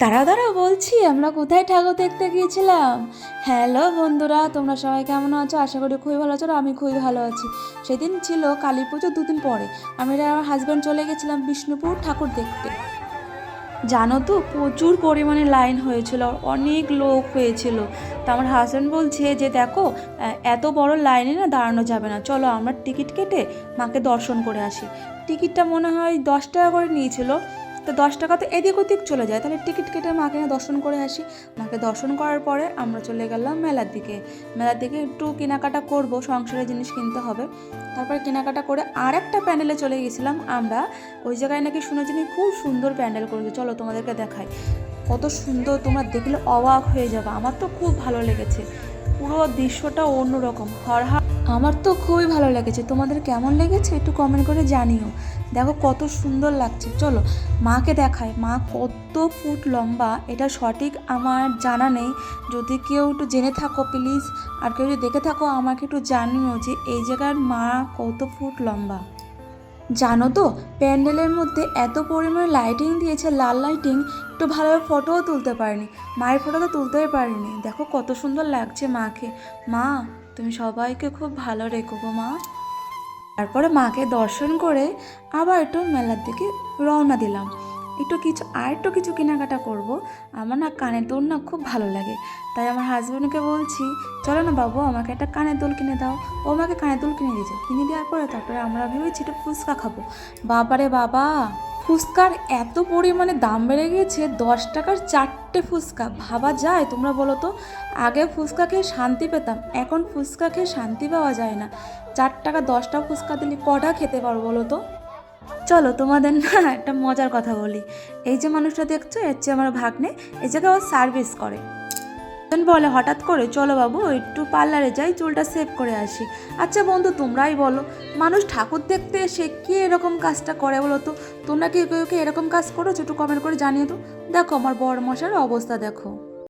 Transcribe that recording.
দাঁড়া দাঁড়া বলছি, আমরা কোথায় ঠাকুর দেখতে গিয়েছিলাম? হ্যালো বন্ধুরা, তোমরা সবাই কেমন আছো? আশা করি খুবই ভালো আছো। আর আমি খুবই ভালো আছি। সেদিন ছিল কালী পুজো, দুদিন পরে আমি আর আমার হাজব্যান্ড চলে গেছিলাম বিষ্ণুপুর ঠাকুর দেখতে। জানো তো, প্রচুর পরিমাণে লাইন হয়েছিল, অনেক লোক হয়েছিল। তো আমার হাজব্যান্ড বলছে যে দেখো, এত বড় লাইনে না দাঁড়ানো যাবে না, চলো আমরা টিকিট কেটে মাকে দর্শন করে আসি। টিকিটটা মনে হয় 10 টাকা করে নিয়েছিল। তো 10 টাকা তো এদিক ওদিক চলে যায়, তাহলে টিকিট কেটে মাকে না দর্শন করে আসি। মাকে দর্শন করার পরে আমরা চলে গেলাম মেলার দিকে একটু কেনাকাটা করব, সংসারের জিনিস কিনতে হবে। তারপরে কেনাকাটা করে আর একটা প্যান্ডেলে চলে গেছিলাম আমরা। ওই জায়গায় নাকি শুনেছি খুব সুন্দর প্যান্ডেল করেছে, চলো তোমাদেরকে দেখাই। কত সুন্দর, তোমরা দেখলে অবাক হয়ে যাবে। আমার তো খুব ভালো লেগেছে, পুরো দৃশ্যটা অন্যরকম। আমার তো খুবই ভালো লেগেছে। তোমাদের কেমন লেগেছে একটু কমেন্ট করে জানিও। দেখো কত সুন্দর লাগছে। চলো মাকে দেখায়। মা কত ফুট লম্বা এটা সঠিক আমার জানা নেই, যদি কেউ একটু জেনে থাকো প্লিজ, আর কেউ যদি দেখে থাকো আমাকে একটু জানিও যে এই জায়গার মা কত ফুট লম্বা। জানো তো, প্যান্ডেলের মধ্যে এত পরিমাণে লাইটিং দিয়েছে, লাল লাইটিং, একটু ভালোভাবে ফটোও তুলতে পারিনি। মায়ের ফটো তো তুলতেই পারিনি। দেখো কত সুন্দর লাগছে মাকে। মা তুমি সবাইকে খুব ভালো রেখো গো মা। তারপরে মাকে দর্শন করে আবার একটু মেলার দিকে রওনা দিলাম। একটু কিছু কেনাকাটা করব। আমার না কানের দুল না খুব ভালো লাগে, তাই আমার হাজব্যান্ডকে বলছি চলো না বাবু আমাকে একটা কানের দুল কিনে দাও। ও আমাকে কানের দুল কিনে দিয়েছে। কিনে দেওয়ার পরে তারপরে আমরা ভেবেছি একটু ফুচকা খাবো। বাবারে বাবা, ফুচকার এত পরিমাণে দাম বেড়ে গিয়েছে, 10 টাকার 4টে ফুচকা। ভাবা যায়? তোমরা বলো তো। আগে ফুচকা খেয়ে শান্তি পেতাম, এখন ফুচকা খেয়ে শান্তি পাওয়া যায় না। 4 টাকা 10টা ফুচকা দিলে কটা খেতে পারো বলো তো? চলো তোমাদের না একটা মজার কথা বলি। এই যে মানুষটা দেখছো, এর চেয়ে আমার ভাগ্নে, এই জায়গায় ও সার্ভিস করে। বলে হঠাৎ করে চলো বাবু একটু পার্লারে যাই, চুলটা সেভ করে আসি। আচ্ছা বন্ধু তোমরাই বলো, মানুষ ঠাকুর দেখতে এসে কে এরকম কাজটা করে বলো তো? তোমরা কি কেউ এরকম কাজ করেছো? একটু কমেন্ট করে জানিও তো। দেখো আমার বড় মশার অবস্থা দেখো।